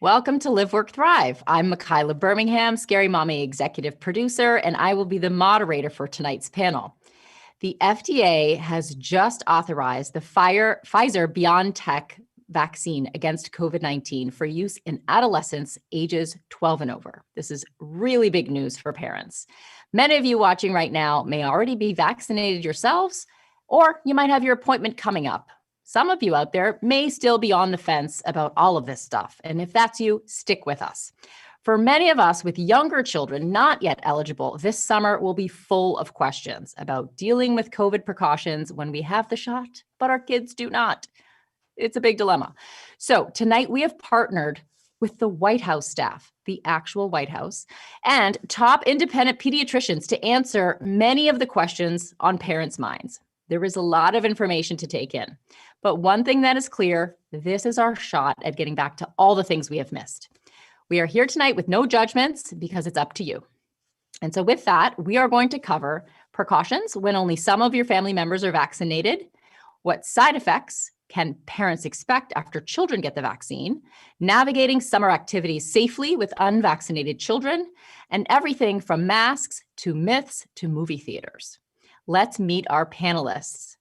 Welcome to Live.Work.Thrive. I'm Michaela Birmingham, Scary Mommy executive producer, and I will be the moderator for tonight's panel. The FDA has just authorized the Pfizer-BioNTech vaccine against COVID-19 for use in adolescents ages 12 and over. This is really big news for parents. Many of you watching right now may already be vaccinated yourselves, or you might have your appointment coming up. Some of you out there may still be on the fence about all of this stuff. And if that's you, stick with us. For many of us with younger children not yet eligible, this summer will be full of questions about dealing with COVID precautions when we have the shot, but our kids do not. It's a big dilemma. So tonight we have partnered with the White House staff, the actual White House, and top independent pediatricians to answer many of the questions on parents' minds. There is a lot of information to take in. But one thing that is clear, this is our shot at getting back to all the things we have missed. We are here tonight with no judgments because it's up to you. And so with that, we are going to cover precautions when only some of your family members are vaccinated, what side effects can parents expect after children get the vaccine, navigating summer activities safely with unvaccinated children, and everything from masks to myths to movie theaters. Let's meet our panelists.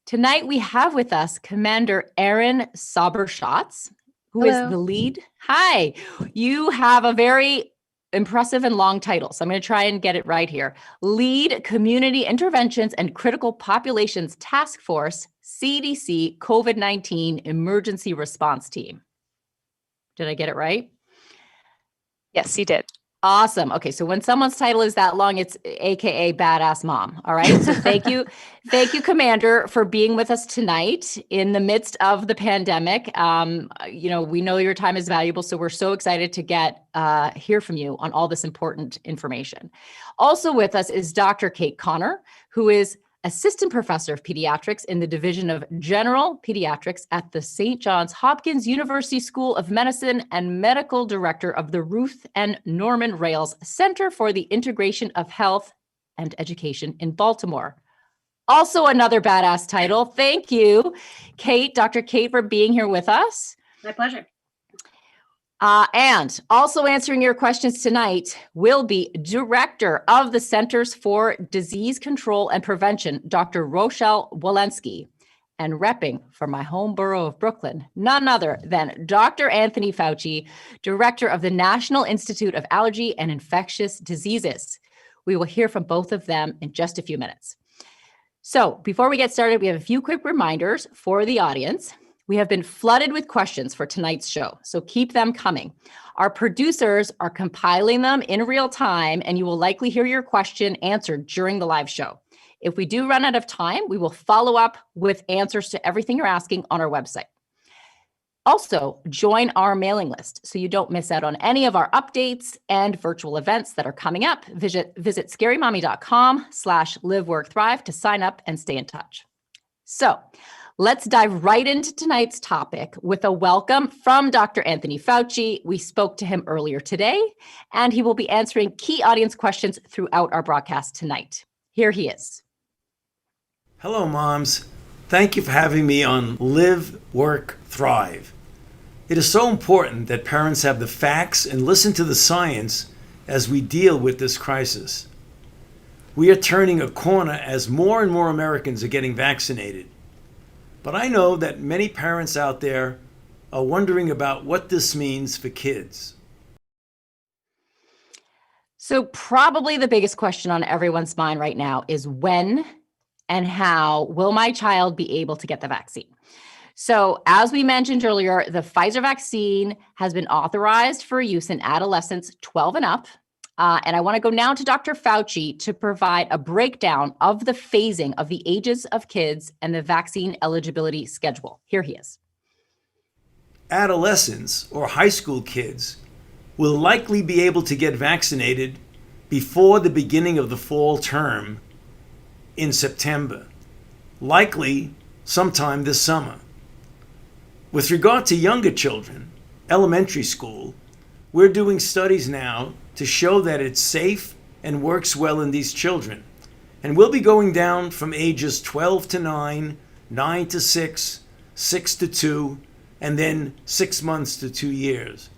Tonight, we have with us Commander Erin Sauber-Schatz, who is the lead. Hi, you have a very impressive and long title, so I'm going to try and get it right here. Lead Community Interventions and Critical Populations Task Force, CDC COVID-19 Emergency Response Team. Did I get it right? Yes, you did. Awesome. Okay. So when someone's title is that long, it's AKA badass mom. All right. So thank you. Thank you, Commander, for being with us tonight in the midst of the pandemic. We know your time is valuable, so we're so excited to hear from you on all this important information. Also with us is Dr. Kate Connor, who is Assistant Professor of Pediatrics in the Division of General Pediatrics at the St. Johns Hopkins University School of Medicine and Medical Director of the Ruth and Norman Rales Center for the Integration of Health and Education in Baltimore. Also another badass title. Thank you, Kate, Dr. Kate, for being here with us. My pleasure. And also answering your questions tonight will be Director of the Centers for Disease Control and Prevention, Dr. Rochelle Walensky, and repping for my home borough of Brooklyn, none other than Dr. Anthony Fauci, Director of the National Institute of Allergy and Infectious Diseases. We will hear from both of them in just a few minutes. So before we get started, we have a few quick reminders for the audience. We have been flooded with questions for tonight's show, so keep them coming. Our producers are compiling them in real time, and you will likely hear your question answered during the live show. If we do run out of time, we will follow up with answers to everything you're asking on our website. Also, join our mailing list so you don't miss out on any of our updates and virtual events that are coming up. Visit scarymommy.com/live-work-thrive to sign up and stay in touch. So, let's dive right into tonight's topic with a welcome from Dr. Anthony Fauci. We spoke to him earlier today, and he will be answering key audience questions throughout our broadcast tonight. Here he is. Hello, moms. Thank you for having me on Live, Work, Thrive. It is so important that parents have the facts and listen to the science as we deal with this crisis. We are turning a corner as more and more Americans are getting vaccinated. But I know that many parents out there are wondering about what this means for kids. So probably the biggest question on everyone's mind right now is when and how will my child be able to get the vaccine? So as we mentioned earlier, the Pfizer vaccine has been authorized for use in adolescents 12 and up. And I want to go now to Dr. Fauci to provide a breakdown of the phasing of the ages of kids and the vaccine eligibility schedule. Here he is. Adolescents or high school kids will likely be able to get vaccinated before the beginning of the fall term in September, likely sometime this summer. With regard to younger children, elementary school, we're doing studies now to show that it's safe and works well in these children. And we'll be going down from ages 12 to 9, 9 to 6, 6 to 2, and then 6 months to 2 years.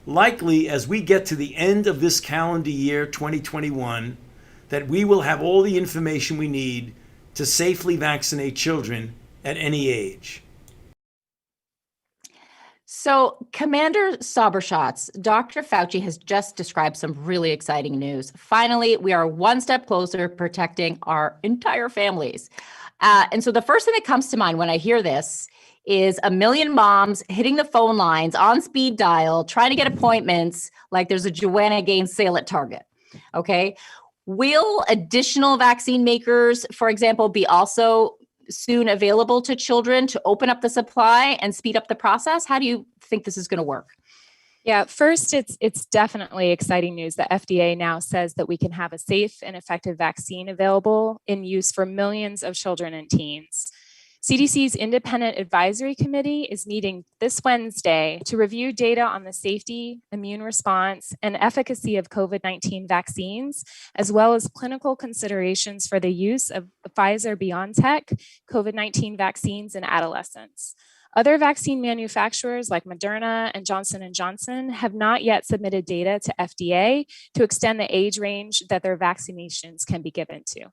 likely as we get to the end of this calendar year, 2021, that we will have all the information we need to safely vaccinate children at any age. So, Commander Sauber-Schatz, Dr. Fauci has just described some really exciting news. Finally, we are one step closer to protecting our entire families. And so the first thing that comes to mind when I hear this is a million moms hitting the phone lines on speed dial, trying to get appointments like there's a Joanna Gaines sale at Target. Okay. Will additional vaccine makers, for example, be also soon available to children to open up the supply and speed up the process? How do you think this is going to work? Yeah, first, it's definitely exciting news. The FDA now says that we can have a safe and effective vaccine available in use for millions of children and teens. CDC's Independent Advisory Committee is meeting this Wednesday to review data on the safety, immune response, and efficacy of COVID-19 vaccines, as well as clinical considerations for the use of the Pfizer-BioNTech COVID-19 vaccines in adolescents. Other vaccine manufacturers like Moderna and Johnson & Johnson have not yet submitted data to FDA to extend the age range that their vaccinations can be given to.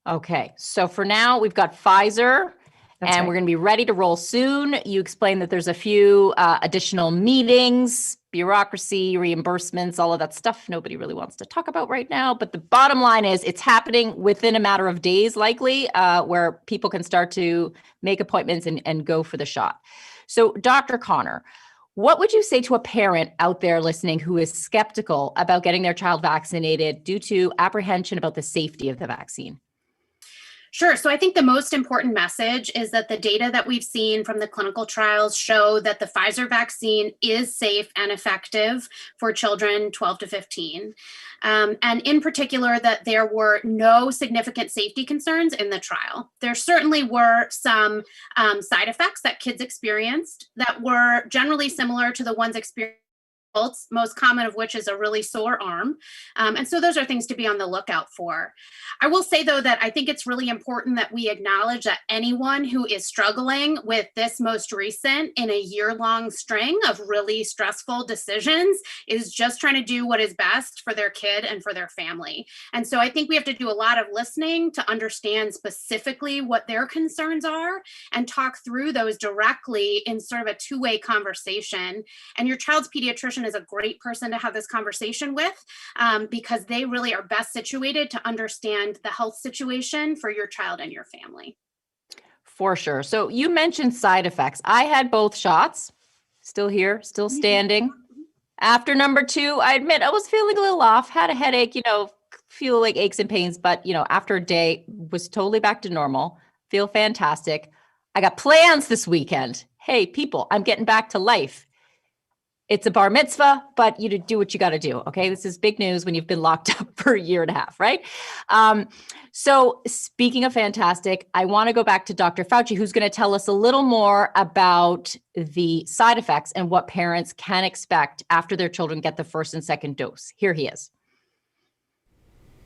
Okay, so for now, we've got Pfizer, That's and right. we're going to be ready to roll soon. You explained that there's a few additional meetings, bureaucracy, reimbursements, all of that stuff nobody really wants to talk about right now. But the bottom line is it's happening within a matter of days, likely, where people can start to make appointments and go for the shot. So, Dr. Connor, what would you say to a parent out there listening who is skeptical about getting their child vaccinated due to apprehension about the safety of the vaccine? Sure. So I think the most important message is that the data that we've seen from the clinical trials show that the Pfizer vaccine is safe and effective for children 12 to 15. And in particular, that there were no significant safety concerns in the trial. There certainly were some side effects that kids experienced that were generally similar to the ones experienced, most common of which is a really sore arm. And so those are things to be on the lookout for. I will say, though, that I think it's really important that we acknowledge that anyone who is struggling with this most recent in a year-long string of really stressful decisions is just trying to do what is best for their kid and for their family. And so I think we have to do a lot of listening to understand specifically what their concerns are and talk through those directly in sort of a two-way conversation. And your child's pediatrician is a great person to have this conversation with because they really are best situated to understand the health situation for your child and your family. For sure. So you mentioned side effects. I had both shots, still here, still standing. After number 2, I admit I was feeling a little off, had a headache, feel like aches and pains, but after a day was totally back to normal, feel fantastic. I got plans this weekend. Hey, people, I'm getting back to life. It's a bar mitzvah, but you do what you got to do. Okay. This is big news when you've been locked up for a year and a half, right? So speaking of fantastic, I want to go back to Dr. Fauci, who's going to tell us a little more about the side effects and what parents can expect after their children get the first and second dose. Here he is.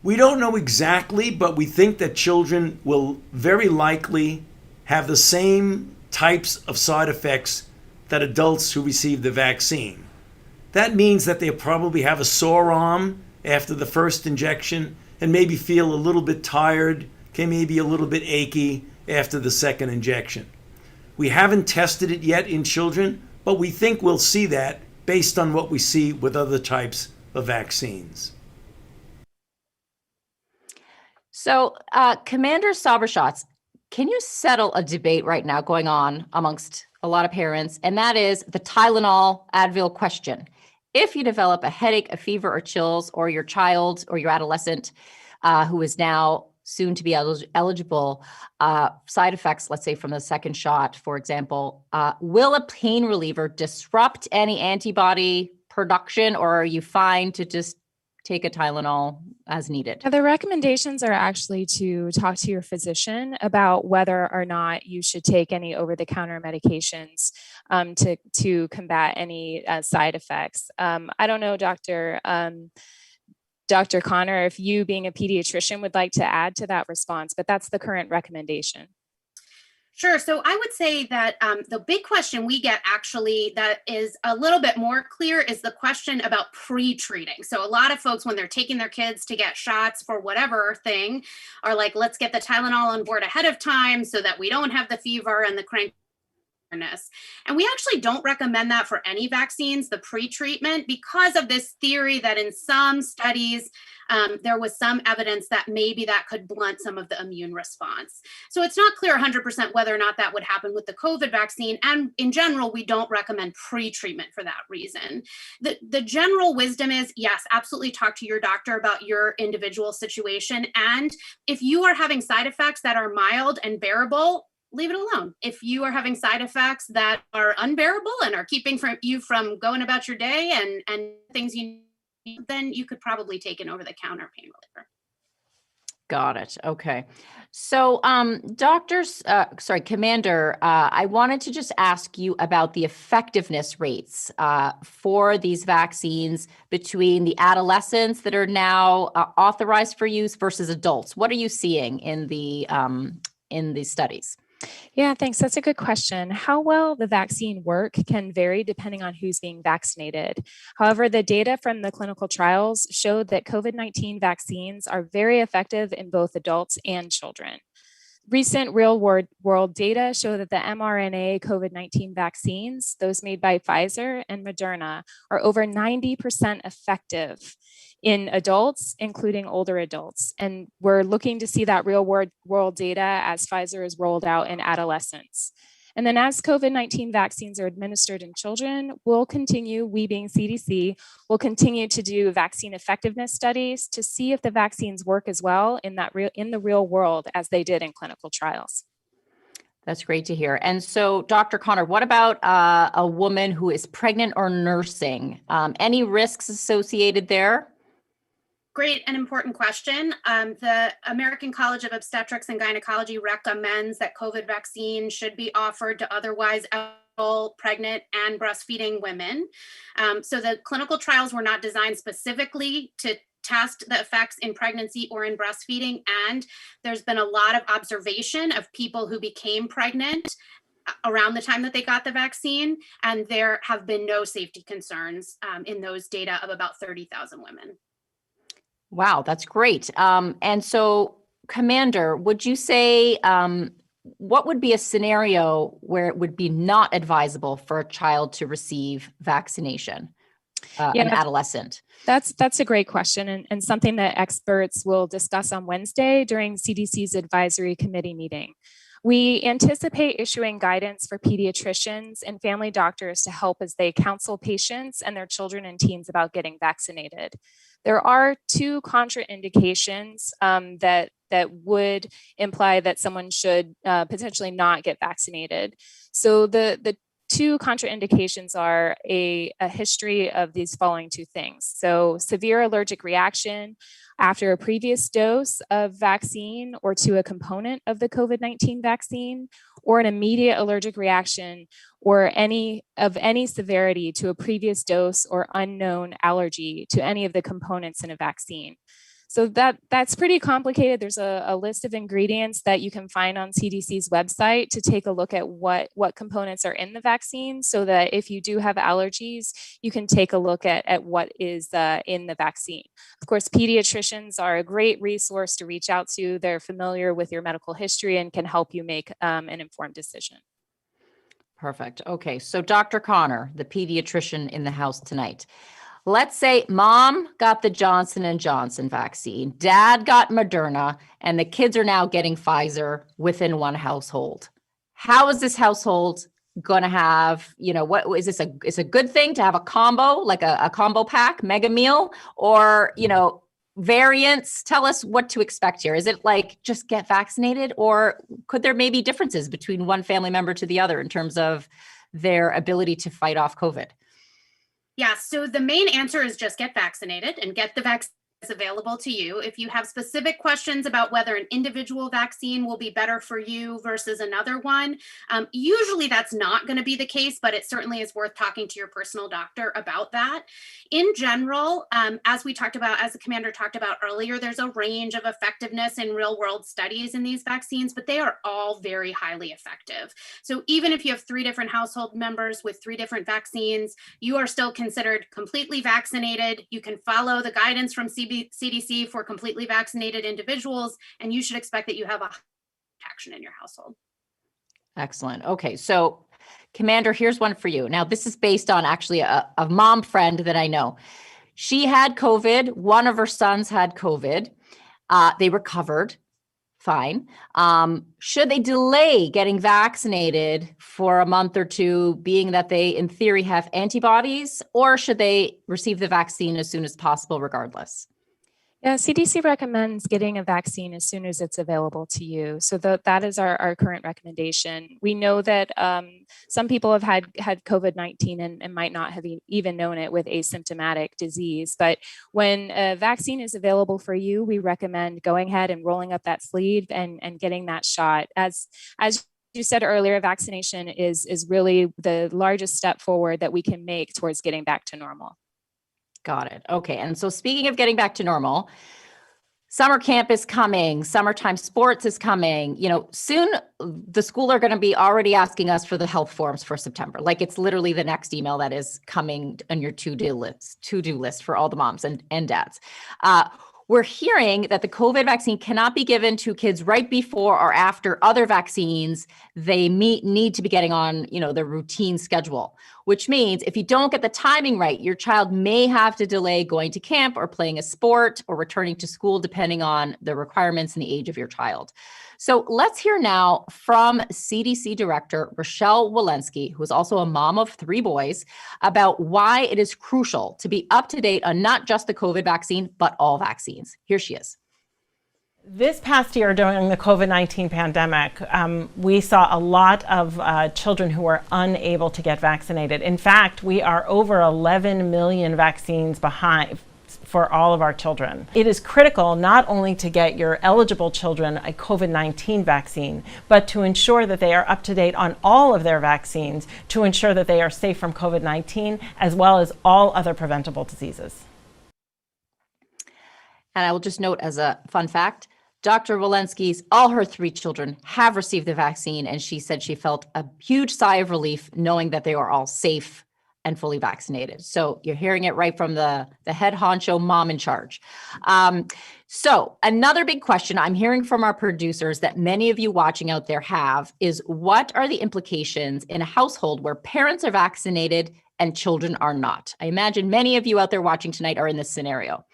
We don't know exactly, but we think that children will very likely have the same types of side effects that adults who receive the vaccine. That means that they'll probably have a sore arm after the first injection and maybe feel a little bit tired, maybe a little bit achy after the second injection. We haven't tested it yet in children, but we think we'll see that based on what we see with other types of vaccines. So, Commander Sauber-Schatz, can you settle a debate right now going on amongst a lot of parents, and that is the Tylenol Advil question. If you develop a headache, a fever, or chills, or your child or your adolescent who is now soon to be eligible, side effects, let's say from the second shot, for example, will a pain reliever disrupt any antibody production, or are you fine to just take a Tylenol as needed? The recommendations are actually to talk to your physician about whether or not you should take any over-the-counter medications to combat any side effects. I don't know, Dr. Connor, if you being a pediatrician would like to add to that response, but that's the current recommendation. Sure. So I would say that the big question we get actually that is a little bit more clear is the question about pre-treating. So a lot of folks, when they're taking their kids to get shots for whatever thing, are like, let's get the Tylenol on board ahead of time so that we don't have the fever and the crank. And we actually don't recommend that for any vaccines, the pre-treatment, because of this theory that in some studies, there was some evidence that maybe that could blunt some of the immune response. So it's not clear 100% whether or not that would happen with the COVID vaccine. And in general, we don't recommend pre-treatment for that reason. The general wisdom is, yes, absolutely talk to your doctor about your individual situation. And if you are having side effects that are mild and bearable, leave it alone. If you are having side effects that are unbearable and are keeping you from going about your day and things you need, then you could probably take an over-the-counter pain reliever. Got it. Okay. So, Commander, I wanted to just ask you about the effectiveness rates for these vaccines between the adolescents that are now authorized for use versus adults. What are you seeing in the studies? Yeah, thanks. That's a good question. How well the vaccine work can vary depending on who's being vaccinated. However, the data from the clinical trials showed that COVID-19 vaccines are very effective in both adults and children. Recent real-world data show that the mRNA COVID-19 vaccines, those made by Pfizer and Moderna, are over 90% effective in adults, including older adults. And we're looking to see that real-world data as Pfizer is rolled out in adolescents. And then as COVID-19 vaccines are administered in children, we being CDC, will continue to do vaccine effectiveness studies to see if the vaccines work as well in the real world as they did in clinical trials. That's great to hear. And so, Dr. Connor, what about a woman who is pregnant or nursing? Any risks associated there? Great and important question. The American College of Obstetrics and Gynecology recommends that COVID vaccine should be offered to otherwise eligible pregnant and breastfeeding women. So the clinical trials were not designed specifically to test the effects in pregnancy or in breastfeeding. And there's been a lot of observation of people who became pregnant around the time that they got the vaccine. And there have been no safety concerns in those data of about 30,000 women. Wow, that's great. And so, Commander, would you say what would be a scenario where it would be not advisable for a child to receive vaccination, an adolescent? That's a great question and something that experts will discuss on Wednesday during CDC's advisory committee meeting. We anticipate issuing guidance for pediatricians and family doctors to help as they counsel patients and their children and teens about getting vaccinated. There are two contraindications that would imply that someone should potentially not get vaccinated. So the two contraindications are a history of these following two things. So severe allergic reaction after a previous dose of vaccine or to a component of the COVID-19 vaccine, or an immediate allergic reaction or any severity to a previous dose or unknown allergy to any of the components in a vaccine. So that's pretty complicated. There's a list of ingredients that you can find on CDC's website to take a look at what components are in the vaccine, so that if you do have allergies, you can take a look at what is in the vaccine. Of course, pediatricians are a great resource to reach out to. They're familiar with your medical history and can help you make an informed decision. Perfect. Okay, so Dr. Connor, the pediatrician in the house tonight. Let's say mom got the Johnson & Johnson vaccine, dad got Moderna, and the kids are now getting Pfizer within one household. How is this household going to have, what is this? It's a good thing to have a combo, like a combo pack, mega meal, or, variants? Tell us what to expect here. Is it like just get vaccinated, or could there maybe differences between one family member to the other in terms of their ability to fight off COVID? Yeah, so the main answer is just get vaccinated and get the vaccine is available to you. If you have specific questions about whether an individual vaccine will be better for you versus another one, usually that's not going to be the case, but it certainly is worth talking to your personal doctor about that. In general, as the commander talked about earlier, there's a range of effectiveness in real world studies in these vaccines, but they are all very highly effective. So even if you have 3 different household members with 3 different vaccines, you are still considered completely vaccinated. You can follow the guidance from CDC for completely vaccinated individuals, and you should expect that you have a protection in your household. Excellent. Okay. So, Commander, here's one for you. Now, this is based on actually a mom friend that I know. She had COVID. One of her sons had COVID. They recovered fine. Should they delay getting vaccinated for a month or 2, being that they, in theory, have antibodies, or should they receive the vaccine as soon as possible, regardless? Yeah, CDC recommends getting a vaccine as soon as it's available to you. So that is our current recommendation. We know that some people have had COVID-19 and might not have even known it with asymptomatic disease. But when a vaccine is available for you, we recommend going ahead and rolling up that sleeve and getting that shot. As you said earlier, vaccination is really the largest step forward that we can make towards getting back to normal. Got it. Okay. And so speaking of getting back to normal, summer camp is coming, summertime sports is coming. Soon the school are going to be already asking us for the health forms for September. Like, it's literally the next email that is coming on your to-do list for all the moms and dads. We're hearing that the COVID vaccine cannot be given to kids right before or after other vaccines. They need to be getting on, the routine schedule, which means if you don't get the timing right, your child may have to delay going to camp or playing a sport or returning to school, depending on the requirements and the age of your child. So let's hear now from CDC Director Rochelle Walensky, who is also a mom of 3 boys, about why it is crucial to be up to date on not just the COVID vaccine, but all vaccines. Here she is. This past year during the COVID-19 pandemic, we saw a lot of children who were unable to get vaccinated. In fact, we are over 11 million vaccines behind for all of our children. It is critical not only to get your eligible children a COVID-19 vaccine, but to ensure that they are up to date on all of their vaccines to ensure that they are safe from COVID-19 as well as all other preventable diseases. And I will just note as a fun fact, Dr. Walensky's, all her 3 children have received the vaccine, and she said she felt a huge sigh of relief knowing that they were all safe and fully vaccinated. So you're hearing it right from the head honcho mom in charge. So another big question I'm hearing from our producers that many of you watching out there have is, what are the implications in a household where parents are vaccinated and children are not? I imagine many of you out there watching tonight are in this scenario.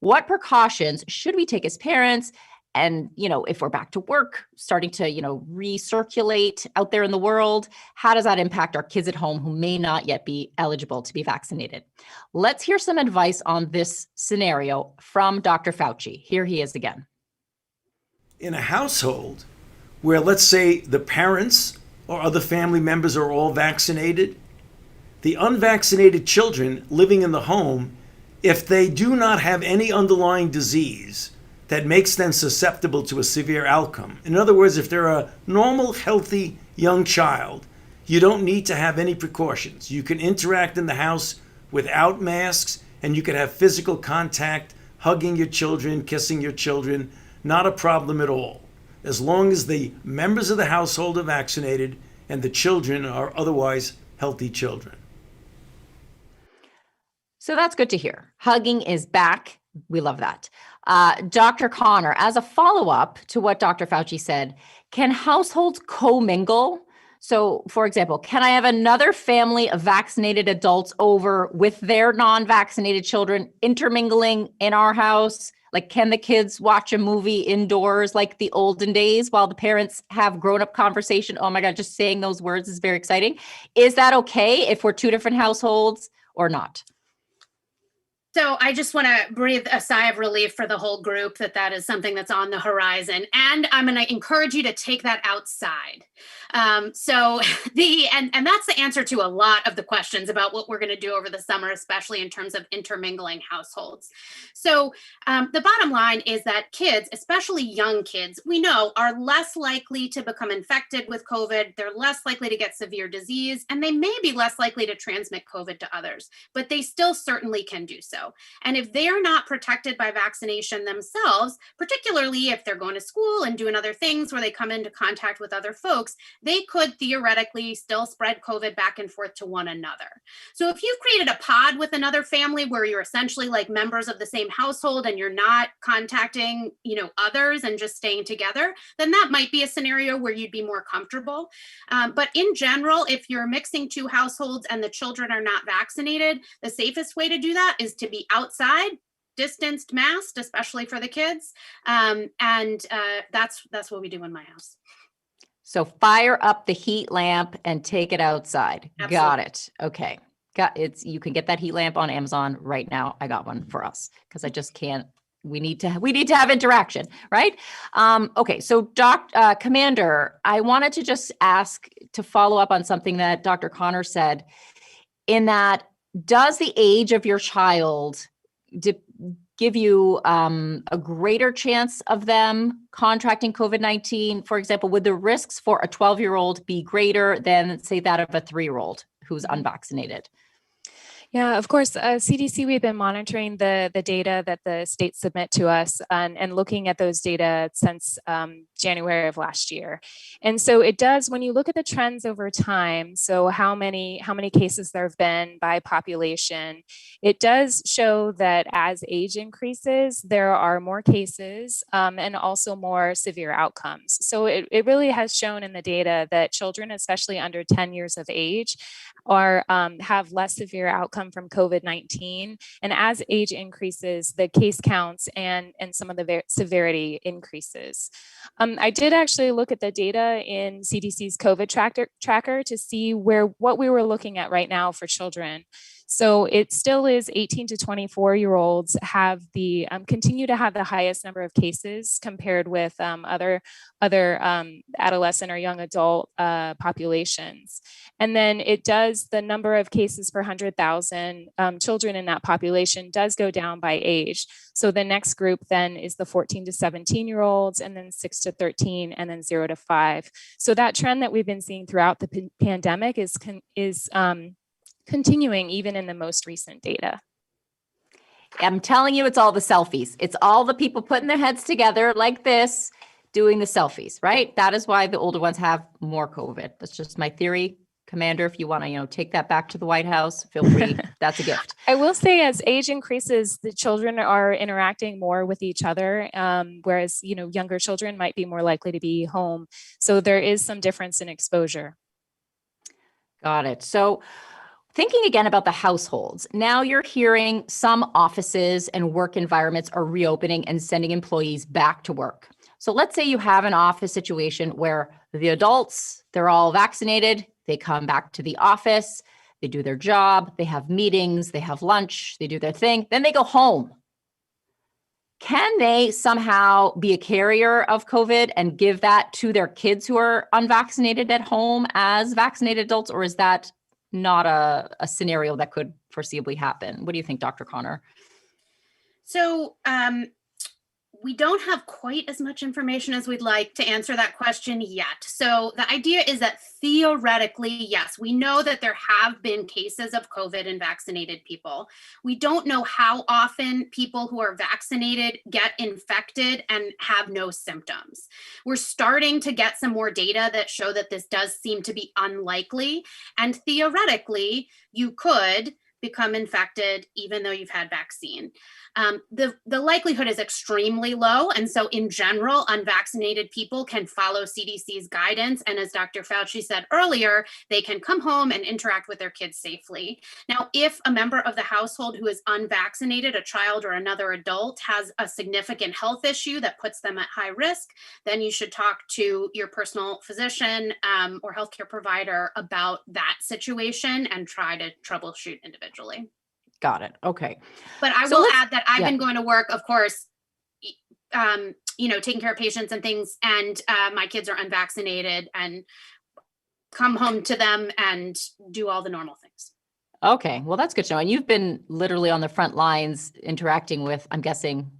What precautions should we take as parents? And, if we're back to work, starting to, recirculate out there in the world, how does that impact our kids at home who may not yet be eligible to be vaccinated? Let's hear some advice on this scenario from Dr. Fauci. Here he is again. In a household where, let's say, the parents or other family members are all vaccinated, the unvaccinated children living in the home, if they do not have any underlying disease that makes them susceptible to a severe outcome. In other words, if they're a normal, healthy young child, you don't need to have any precautions. You can interact in the house without masks, and you can have physical contact, hugging your children, kissing your children, not a problem at all, as long as the members of the household are vaccinated and the children are otherwise healthy children. So that's good to hear. Hugging is back. We love that. Dr. Connor, as a follow-up to what Dr. Fauci said, can households commingle? So, for example, can I have another family of vaccinated adults over with their non-vaccinated children intermingling in our house? Like, can the kids watch a movie indoors like the olden days while the parents have grown-up conversation? Oh my God, just saying those words is very exciting. Is that okay if we're 2 different households or not? So I just want to breathe a sigh of relief for the whole group that is something that's on the horizon. And I'm going to encourage you to take that outside. And that's the answer to a lot of the questions about what we're going to do over the summer, especially in terms of intermingling households. So the bottom line is that kids, especially young kids, we know are less likely to become infected with COVID. They're less likely to get severe disease, and they may be less likely to transmit COVID to others, but they still certainly can do so. And if they're not protected by vaccination themselves, particularly if they're going to school and doing other things where they come into contact with other folks, they could theoretically still spread COVID back and forth to one another. So if you've created a pod with another family where you're essentially like members of the same household and you're not contacting, others and just staying together, then that might be a scenario where you'd be more comfortable. But in general, if you're mixing two households and the children are not vaccinated, the safest way to do that is to be outside, distanced, masked, especially for the kids. That's what we do in my house. So fire up the heat lamp and take it outside. Absolutely. Got it. Okay. You can get that heat lamp on Amazon right now. I got one for us because I just can't. We need to have interaction, right? Okay. So Commander, I wanted to just ask to follow up on something that Dr. Connor said, in that, does the age of your child give you a greater chance of them contracting COVID-19? For example, would the risks for a 12-year-old be greater than, say, that of a 3-year-old who's unvaccinated? Yeah, of course, CDC, we've been monitoring the data that the states submit to us and looking at those data since January of last year. And so it does, when you look at the trends over time, so how many cases there have been by population, it does show that as age increases, there are more cases and also more severe outcomes. So it really has shown in the data that children, especially under 10 years of age, have less severe outcome from COVID-19. And as age increases, the case counts and some of the severity increases. I did actually look at the data in CDC's COVID tracker to see what we were looking at right now for children. So it still is 18 to 24-year-olds continue to have the highest number of cases compared with other adolescent or young adult populations. And then the number of cases per 100,000 children in that population does go down by age. So the next group then is the 14 to 17-year-olds, and then 6 to 13, and then 0 to 5. So that trend that we've been seeing throughout the pandemic is continuing even in the most recent data. I'm telling you, it's all the selfies. It's all the people putting their heads together like this, doing the selfies, right? That is why the older ones have more COVID. That's just my theory. Commander, if you want to, take that back to the White House, feel free. That's a gift. I will say, as age increases, the children are interacting more with each other, whereas, younger children might be more likely to be home. So there is some difference in exposure. Got it. So thinking again about the households, now you're hearing some offices and work environments are reopening and sending employees back to work. So let's say you have an office situation where the adults, they're all vaccinated, they come back to the office, they do their job, they have meetings, they have lunch, they do their thing, then they go home. Can they somehow be a carrier of COVID and give that to their kids who are unvaccinated at home as vaccinated adults, or is that not a scenario that could foreseeably happen? What do you think, Dr. Connor? So we don't have quite as much information as we'd like to answer that question yet. So the idea is that theoretically, yes, we know that there have been cases of COVID in vaccinated people. We don't know how often people who are vaccinated get infected and have no symptoms. We're starting to get some more data that show that this does seem to be unlikely. And theoretically, you could become infected even though you've had vaccine. The likelihood is extremely low. And so in general, unvaccinated people can follow CDC's guidance. And as Dr. Fauci said earlier, they can come home and interact with their kids safely. Now, if a member of the household who is unvaccinated, a child or another adult, has a significant health issue that puts them at high risk, then you should talk to your personal physician or healthcare provider about that situation and try to troubleshoot individually. Got it. Okay. But I will add that I've been going to work, of course, taking care of patients and things, and my kids are unvaccinated, and come home to them and do all the normal things. Okay. Well, that's good to know. And you've been literally on the front lines interacting with, I'm guessing,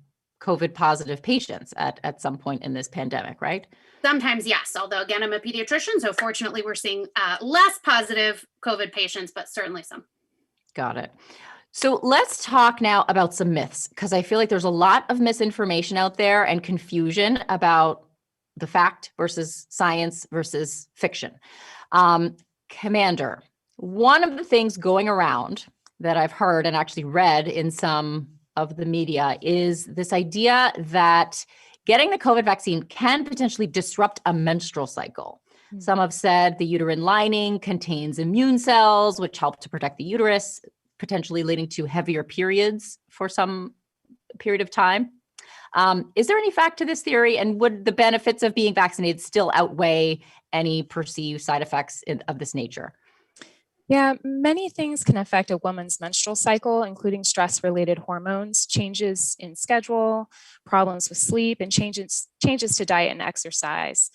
COVID positive patients at some point in this pandemic, right? Sometimes, yes. Although, again, I'm a pediatrician, so fortunately we're seeing less positive COVID patients, but certainly some. Got it. So let's talk now about some myths, because I feel like there's a lot of misinformation out there and confusion about the fact versus science versus fiction. Commander, one of the things going around that I've heard and actually read in some of the media is this idea that getting the COVID vaccine can potentially disrupt a menstrual cycle. Some have said the uterine lining contains immune cells, which help to protect the uterus, potentially leading to heavier periods for some period of time. Is there any fact to this theory? And would the benefits of being vaccinated still outweigh any perceived side effects of this nature? Yeah, many things can affect a woman's menstrual cycle, including stress-related hormones, changes in schedule, problems with sleep, and changes to diet and exercise.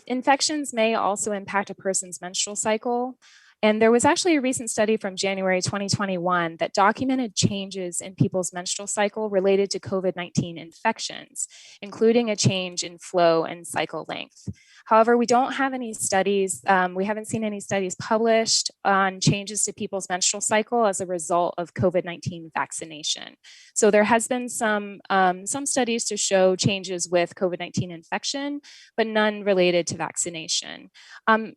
Infections may also impact a person's menstrual cycle. And there was actually a recent study from January 2021 that documented changes in people's menstrual cycle related to COVID-19 infections, including a change in flow and cycle length. However, we don't have any studies, we haven't seen any studies published on changes to people's menstrual cycle as a result of COVID-19 vaccination. So there has been some studies to show changes with COVID-19 infection, but none related to vaccination.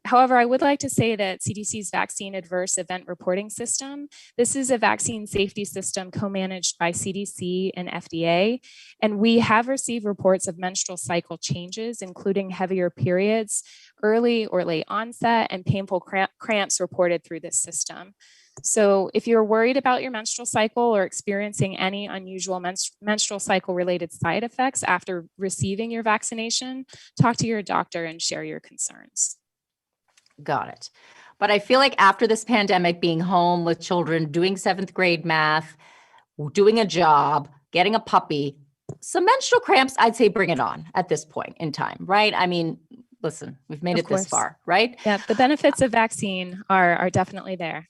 However, I would like to say that CDC's Vaccine Adverse Event Reporting System, this is a vaccine safety system co-managed by CDC and FDA, and we have received reports of menstrual cycle changes, including heavier periods, early or late onset, and painful cramps reported through this system. So if you're worried about your menstrual cycle or experiencing any unusual menstrual cycle related side effects after receiving your vaccination, talk to your doctor and share your concerns. Got it. But I feel like after this pandemic, being home with children, doing 7th grade math, doing a job, getting a puppy, some menstrual cramps, I'd say bring it on at this point in time, right? I mean, listen, we've made it this far, right? Yeah, the benefits of vaccine are definitely there.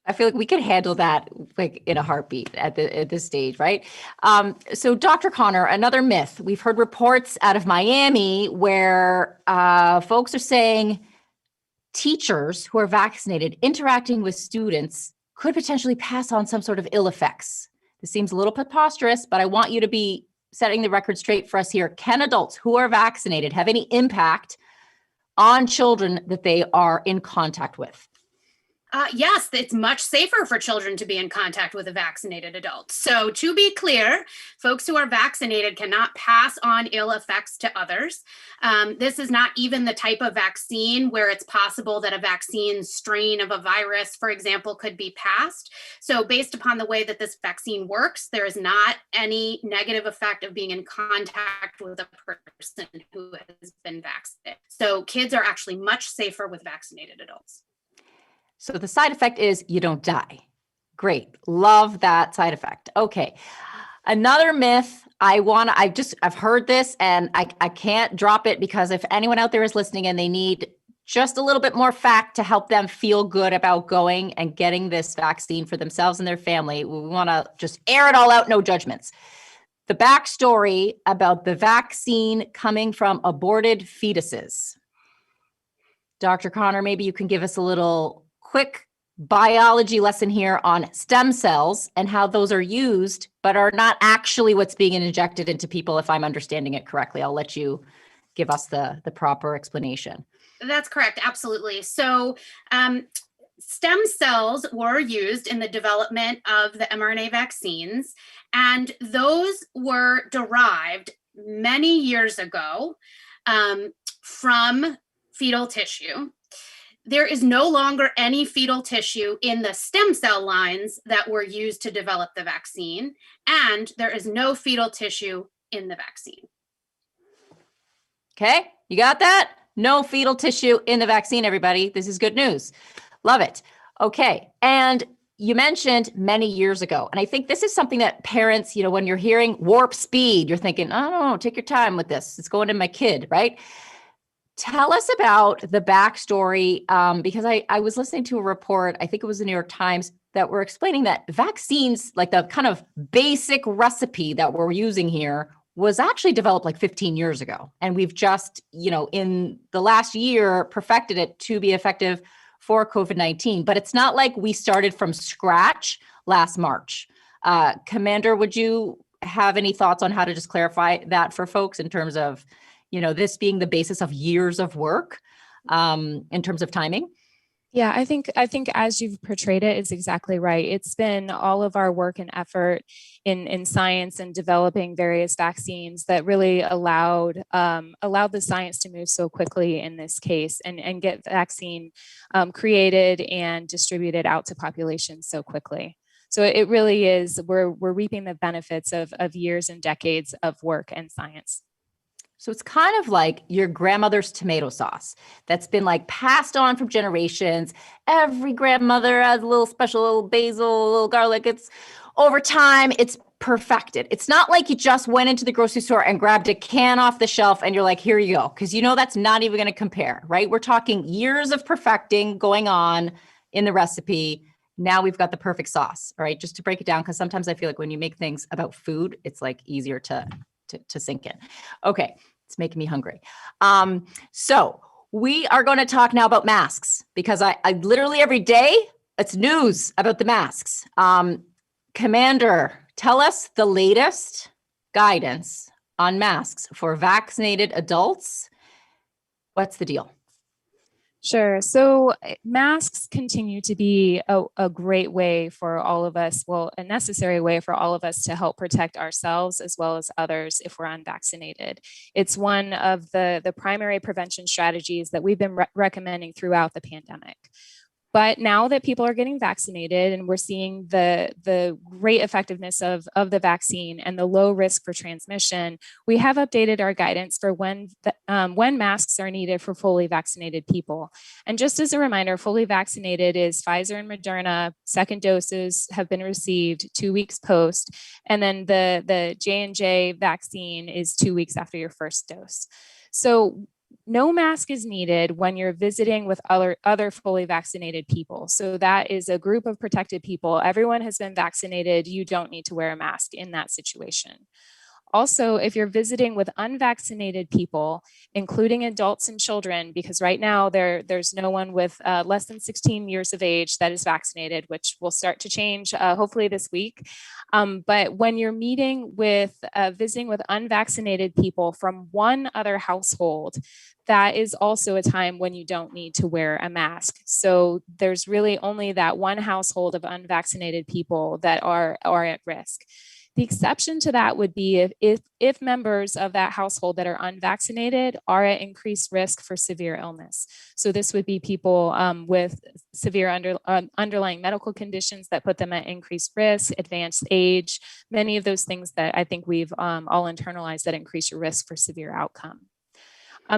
I feel like we could handle that like in a heartbeat at this stage, right? So Dr. Connor, another myth. We've heard reports out of Miami where folks are saying teachers who are vaccinated interacting with students could potentially pass on some sort of ill effects. This seems a little preposterous, but I want you to be setting the record straight for us here. Can adults who are vaccinated have any impact on children that they are in contact with? Yes, it's much safer for children to be in contact with a vaccinated adult. So to be clear, folks who are vaccinated cannot pass on ill effects to others. This is not even the type of vaccine where it's possible that a vaccine strain of a virus, for example, could be passed. So based upon the way that this vaccine works, there is not any negative effect of being in contact with a person who has been vaccinated. So kids are actually much safer with vaccinated adults. So the side effect is you don't die. Great. Love that side effect. Okay. Another myth I've heard this and I can't drop it because if anyone out there is listening and they need just a little bit more fact to help them feel good about going and getting this vaccine for themselves and their family, we want to just air it all out. No judgments. The backstory about the vaccine coming from aborted fetuses. Dr. Connor, maybe you can give us a little quick biology lesson here on stem cells and how those are used, but are not actually what's being injected into people, if I'm understanding it correctly. I'll let you give us the proper explanation. That's correct. Absolutely. So stem cells were used in the development of the mRNA vaccines, and those were derived many years ago from fetal tissue. There is no longer any fetal tissue in the stem cell lines that were used to develop the vaccine, and there is no fetal tissue in the vaccine. Okay, you got that? No fetal tissue in the vaccine, everybody. This is good news. Love it. Okay, and you mentioned many years ago, and I think this is something that parents, when you're hearing warp speed, you're thinking, oh, no, take your time with this. It's going to my kid, right? Tell us about the backstory, because I was listening to a report, I think it was the New York Times, that were explaining that vaccines, like the kind of basic recipe that we're using here, was actually developed like 15 years ago. And we've just, in the last year, perfected it to be effective for COVID-19. But it's not like we started from scratch last March. Commander, would you have any thoughts on how to just clarify that for folks in terms of, this being the basis of years of work, in terms of timing? Yeah, I think as you've portrayed it is exactly right. It's been all of our work and effort in science and developing various vaccines that really allowed the science to move so quickly in this case and get vaccine created and distributed out to populations so quickly. So it really is, we're reaping the benefits of years and decades of work and science. So it's kind of like your grandmother's tomato sauce that's been like passed on from generations. Every grandmother has a little special, little basil, a little garlic. It's over time, it's perfected. It's not like you just went into the grocery store and grabbed a can off the shelf and you're like, here you go. Because that's not even going to compare, right? We're talking years of perfecting going on in the recipe. Now we've got the perfect sauce, all right? Just to break it down, because sometimes I feel like when you make things about food, it's like easier to sink in. Okay. It's making me hungry. So we are going to talk now about masks, because I literally every day it's news about the masks. Commander, tell us the latest guidance on masks for vaccinated adults. What's the deal? Sure. So masks continue to be a great way for all of us, a necessary way for all of us to help protect ourselves as well as others if we're unvaccinated. It's one of the primary prevention strategies that we've been recommending throughout the pandemic. But now that people are getting vaccinated and we're seeing the great effectiveness of the vaccine and the low risk for transmission, we have updated our guidance for when masks are needed for fully vaccinated people. And just as a reminder, fully vaccinated is Pfizer and Moderna. Second doses have been received 2 weeks post. And then the J&J vaccine is 2 weeks after your first dose. So no mask is needed when you're visiting with other fully vaccinated people. So that is a group of protected people. Everyone has been vaccinated. You don't need to wear a mask in that situation. Also, if you're visiting with unvaccinated people, including adults and children, because right now there's no one with less than 16 years of age that is vaccinated, which will start to change hopefully this week. But when you're visiting with unvaccinated people from one other household, that is also a time when you don't need to wear a mask. So there's really only that one household of unvaccinated people that are at risk. The exception to that would be if members of that household that are unvaccinated are at increased risk for severe illness. So this would be people with severe underlying medical conditions that put them at increased risk, advanced age, many of those things that I think we've all internalized that increase your risk for severe outcome.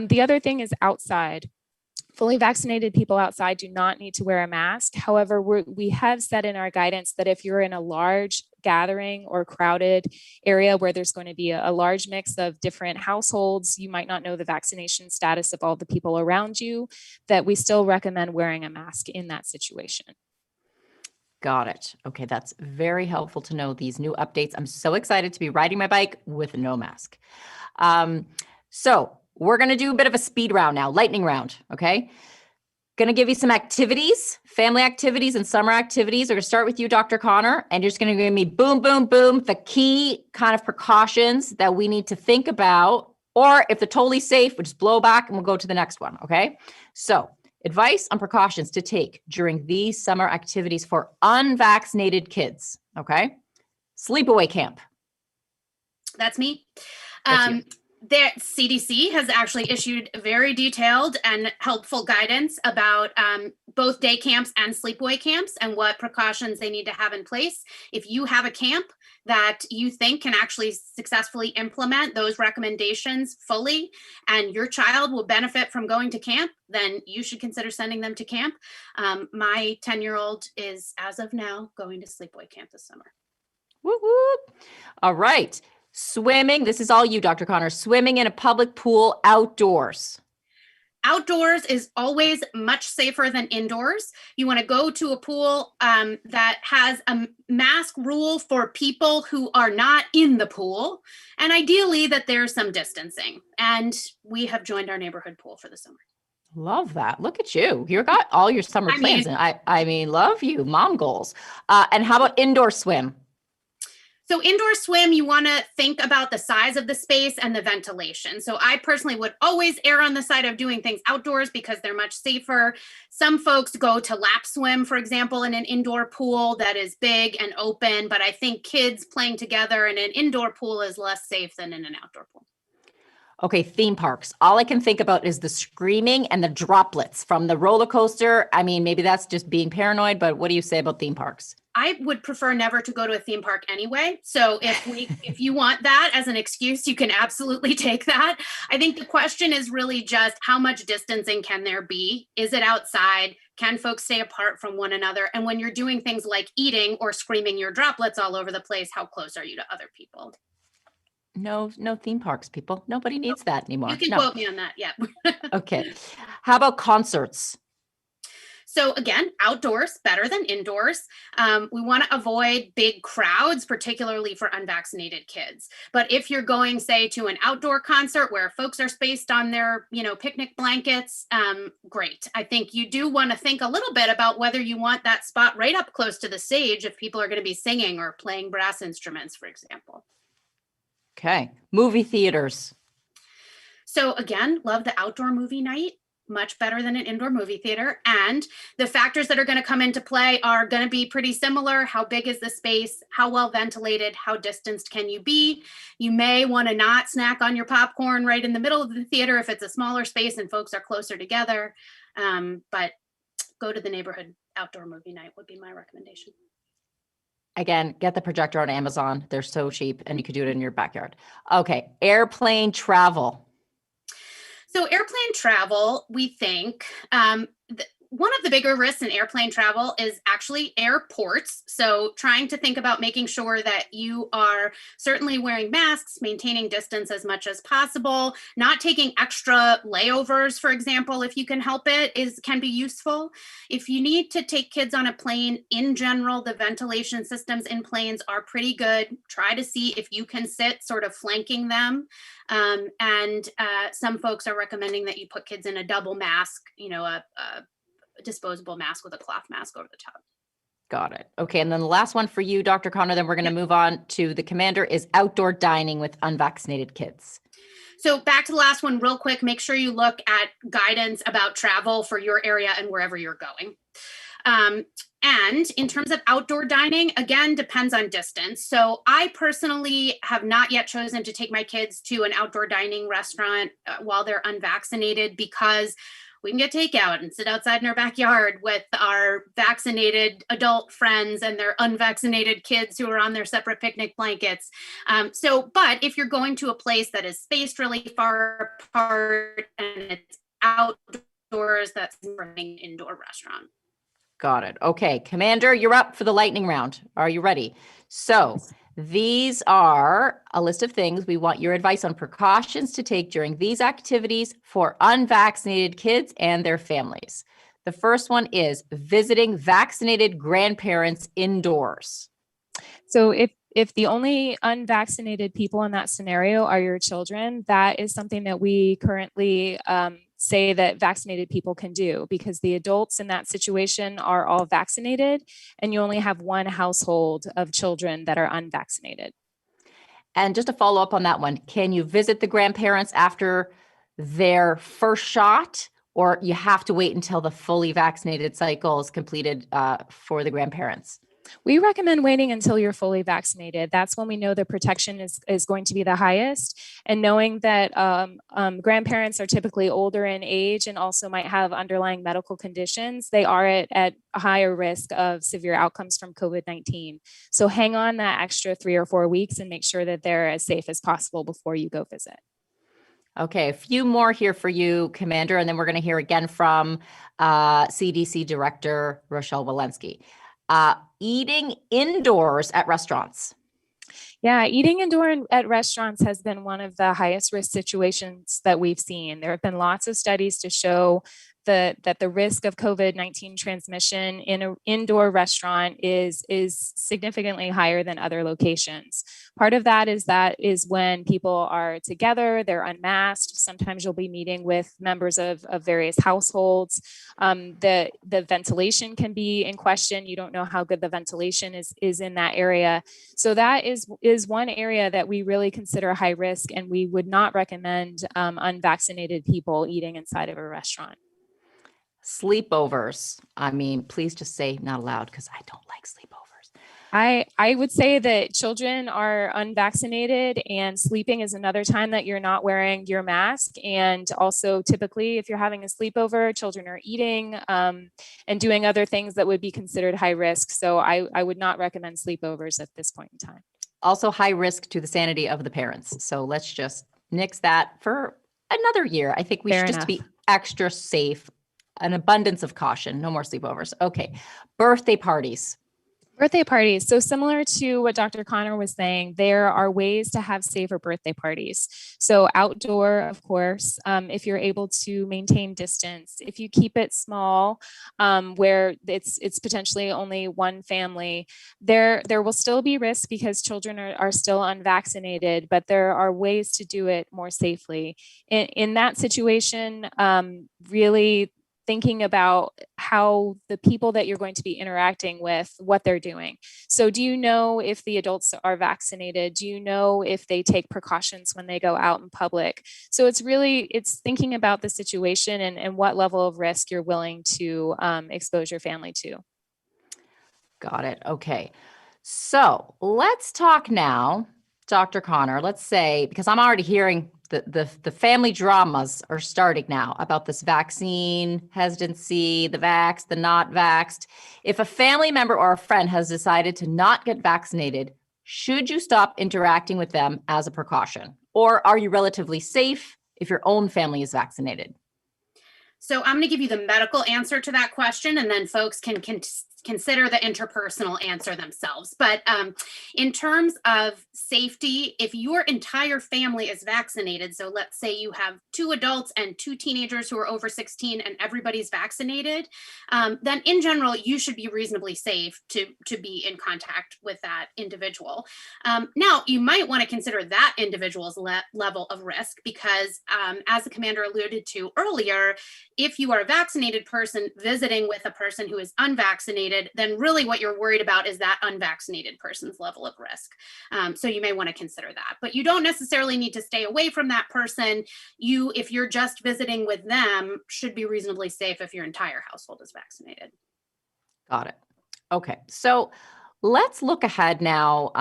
The other thing is outside. Fully vaccinated people outside do not need to wear a mask. However, we have said in our guidance that if you're in a large gathering or crowded area where there's going to be a large mix of different households, you might not know the vaccination status of all the people around you, that we still recommend wearing a mask in that situation. Got it. Okay, that's very helpful to know these new updates. I'm so excited to be riding my bike with no mask. So we're going to do a bit of a speed round now, lightning round, okay? Going to give you some activities, family activities and summer activities. We're going to start with you, Dr. Connor, and you're just going to give me boom, boom, boom, the key kind of precautions that we need to think about, or if they're totally safe, we'll just blow back and we'll go to the next one, okay? So advice on precautions to take during these summer activities for unvaccinated kids, okay? Sleepaway camp. That's me. That's you. The CDC has actually issued very detailed and helpful guidance about both day camps and sleepaway camps and what precautions they need to have in place. If you have a camp that you think can actually successfully implement those recommendations fully, and your child will benefit from going to camp, then you should consider sending them to camp. My 10-year-old is, as of now, going to sleepaway camp this summer. Whoop, whoop. All right. Swimming. This is all you, Dr. Connor. Swimming in a public pool outdoors. Outdoors is always much safer than indoors. You want to go to a pool that has a mask rule for people who are not in the pool, and ideally that there's some distancing. And we have joined our neighborhood pool for the summer. Love that. Look at you. You got all your summer plans. And I mean, love you. Mom goals. And how about indoor swim? So indoor swim, you want to think about the size of the space and the ventilation. So I personally would always err on the side of doing things outdoors because they're much safer. Some folks go to lap swim, for example, in an indoor pool that is big and open, but I think kids playing together in an indoor pool is less safe than in an outdoor pool. Okay, theme parks. All I can think about is the screaming and the droplets from the roller coaster. I mean, maybe that's just being paranoid, but what do you say about theme parks? I would prefer never to go to a theme park anyway. So if you want that as an excuse, you can absolutely take that. I think the question is really just how much distancing can there be? Is it outside? Can folks stay apart from one another? And when you're doing things like eating or screaming your droplets all over the place, how close are you to other people? No theme parks, people. Nobody needs that anymore. You can quote me on that. Yeah. Okay. How about concerts? So again, outdoors, better than indoors. We want to avoid big crowds, particularly for unvaccinated kids. But if you're going, say, to an outdoor concert where folks are spaced on their, picnic blankets, great. I think you do want to think a little bit about whether you want that spot right up close to the stage if people are going to be singing or playing brass instruments, for example. Okay. Movie theaters. So again, love the outdoor movie night. Much better than an indoor movie theater. And the factors that are going to come into play are going to be pretty similar. How big is the space? How well ventilated? How distanced can you be? You may want to not snack on your popcorn right in the middle of the theater if it's a smaller space and folks are closer together. But go to the neighborhood outdoor movie night would be my recommendation. Again, get the projector on Amazon. They're so cheap and you could do it in your backyard. Okay. Airplane travel. So airplane travel, we think, one of the bigger risks in airplane travel is actually airports. So trying to think about making sure that you are certainly wearing masks, maintaining distance as much as possible, not taking extra layovers, for example, if you can help it, can be useful. If you need to take kids on a plane, in general, the ventilation systems in planes are pretty good. Try to see if you can sit sort of flanking them. And some folks are recommending that you put kids in a double mask, a disposable mask with a cloth mask over the top. Got it. Okay. And then the last one for you, Dr. Connor, then we're going to move on to the commander, is outdoor dining with unvaccinated kids. So back to the last one real quick, make sure you look at guidance about travel for your area and wherever you're going. And in terms of outdoor dining, again, depends on distance. So I personally have not yet chosen to take my kids to an outdoor dining restaurant while they're unvaccinated because we can get takeout and sit outside in our backyard with our vaccinated adult friends and their unvaccinated kids who are on their separate picnic blankets. But if you're going to a place that is spaced really far apart and it's outdoors, that's an indoor restaurant. Got it. Okay. Commander, you're up for the lightning round. Are you ready? So these are a list of things we want your advice on precautions to take during these activities for unvaccinated kids and their families. The first one is visiting vaccinated grandparents indoors. So if the only unvaccinated people in that scenario are your children, that is something that we currently say that vaccinated people can do, because the adults in that situation are all vaccinated and you only have one household of children that are unvaccinated. And just to follow up on that one, can you visit the grandparents after their first shot, or you have to wait until the fully vaccinated cycle is completed for the grandparents? We recommend waiting until you're fully vaccinated. That's when we know the protection is going to be the highest. And knowing that grandparents are typically older in age and also might have underlying medical conditions, they are at a higher risk of severe outcomes from COVID-19. So hang on that extra 3 or 4 weeks and make sure that they're as safe as possible before you go visit. Okay, a few more here for you, Commander, and then we're going to hear again from CDC Director Rochelle Walensky. Eating indoors at restaurants. Yeah, eating indoor at restaurants has been one of the highest risk situations that we've seen. There have been lots of studies to show that the risk of COVID-19 transmission in an indoor restaurant is significantly higher than other locations. Part of that is when people are together, they're unmasked. Sometimes you'll be meeting with members of various households. The ventilation can be in question. You don't know how good the ventilation is in that area. So that is one area that we really consider high risk, and we would not recommend unvaccinated people eating inside of a restaurant. Sleepovers. I mean, please just say not allowed, because I don't like sleepovers. I would say that children are unvaccinated, and sleeping is another time that you're not wearing your mask. And also, typically, if you're having a sleepover, children are eating and doing other things that would be considered high risk. So I would not recommend sleepovers at this point in time. Also high risk to the sanity of the parents. So let's just nix that for another year. I think we should just be extra safe. An abundance of caution, no more sleepovers. Okay. Birthday parties. Birthday parties. So similar to what Dr. Connor was saying, there are ways to have safer birthday parties. So outdoor, of course, if you're able to maintain distance, if you keep it small, where it's potentially only one family, there will still be risk because children are still unvaccinated, but there are ways to do it more safely. In that situation, really thinking about how the people that you're going to be interacting with, what they're doing. So do you know if the adults are vaccinated? Do you know if they take precautions when they go out in public? So it's thinking about the situation and what level of risk you're willing to expose your family to. Got it. Okay. So let's talk now, Dr. Connor, let's say, because I'm already hearing the family dramas are starting now about this vaccine hesitancy, the vaxxed, the not vaxxed. If a family member or a friend has decided to not get vaccinated, should you stop interacting with them as a precaution? Or are you relatively safe if your own family is vaccinated? So I'm going to give you the medical answer to that question, and then folks can consider the interpersonal answer themselves. But in terms of safety, if your entire family is vaccinated, so let's say you have 2 adults and 2 teenagers who are over 16 and everybody's vaccinated, then in general, you should be reasonably safe to be in contact with that individual. Now, you might want to consider that individual's level of risk because, as the commander alluded to earlier, if you are a vaccinated person visiting with a person who is unvaccinated, then really what you're worried about is that unvaccinated person's level of risk. So you may want to consider that, but you don't necessarily need to stay away from that person. If you're just visiting with them, should be reasonably safe if your entire household is vaccinated. Got it. Okay. So let's look ahead now,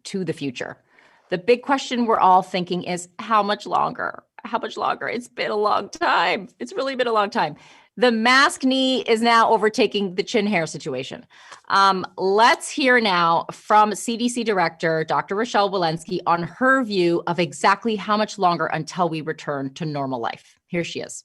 to the future. The big question we're all thinking is how much longer? How much longer? It's been a long time. It's really been a long time. The mask knee is now overtaking the chin hair situation. Let's hear now from CDC Director, Dr. Rochelle Walensky, on her view of exactly how much longer until we return to normal life. Here she is.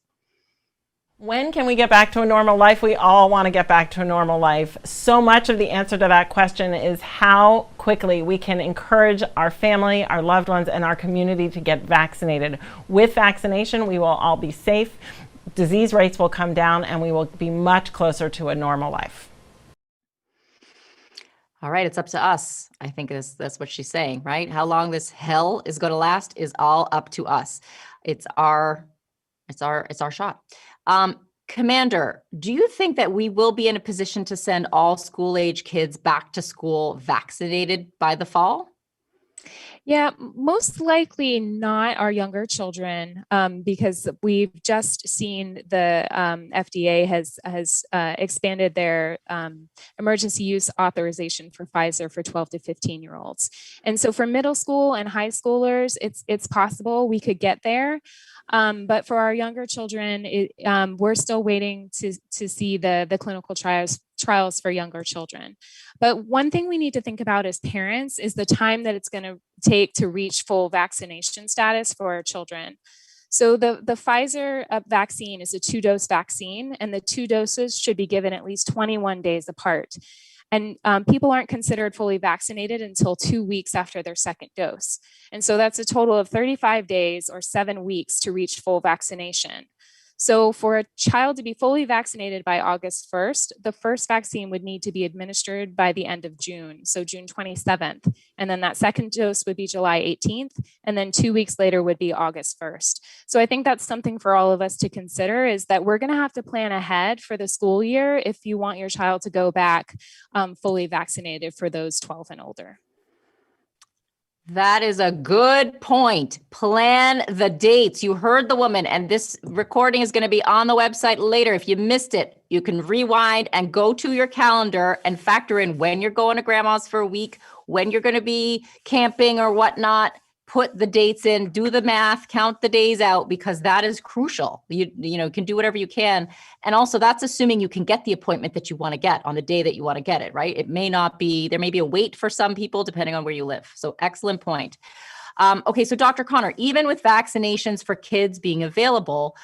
When can we get back to a normal life? We all want to get back to a normal life. So much of the answer to that question is how quickly we can encourage our family, our loved ones, and our community to get vaccinated. With vaccination, we will all be safe, disease rates will come down, and we will be much closer to a normal life. All right, it's up to us. I think that's what she's saying, right? How long this hell is going to last is all up to us. It's our shot. Commander, do you think that we will be in a position to send all school-age kids back to school vaccinated by the fall? Yeah, most likely not our younger children, because we've just seen the FDA has expanded their emergency use authorization for Pfizer for 12 to 15-year-olds. And so for middle school and high schoolers, it's possible we could get there. But for our younger children, we're still waiting to see the clinical trials for younger children. But one thing we need to think about as parents is the time that it's going to take to reach full vaccination status for our children. So the Pfizer vaccine is a 2-dose vaccine, and the 2 doses should be given at least 21 days apart. And people aren't considered fully vaccinated until 2 weeks after their second dose. And so that's a total of 35 days or 7 weeks to reach full vaccination. So for a child to be fully vaccinated by August 1st, the first vaccine would need to be administered by the end of June, so June 27th. And then that second dose would be July 18th. And then 2 weeks later would be August 1st. So I think that's something for all of us to consider, is that we're going to have to plan ahead for the school year if you want your child to go back fully vaccinated for those 12 and older. That is a good point. Plan the dates. You heard the woman, and this recording is going to be on the website later. If you missed it, you can rewind and go to your calendar and factor in when you're going to grandma's for a week, when you're going to be camping or whatnot. Put the dates in, do the math, count the days out, because that is crucial. You can do whatever you can. And also that's assuming you can get the appointment that you want to get on the day that you want to get it, right? It may not be, there may be a wait for some people depending on where you live. So excellent point. Okay, so Dr. Connor, even with vaccinations for kids being available,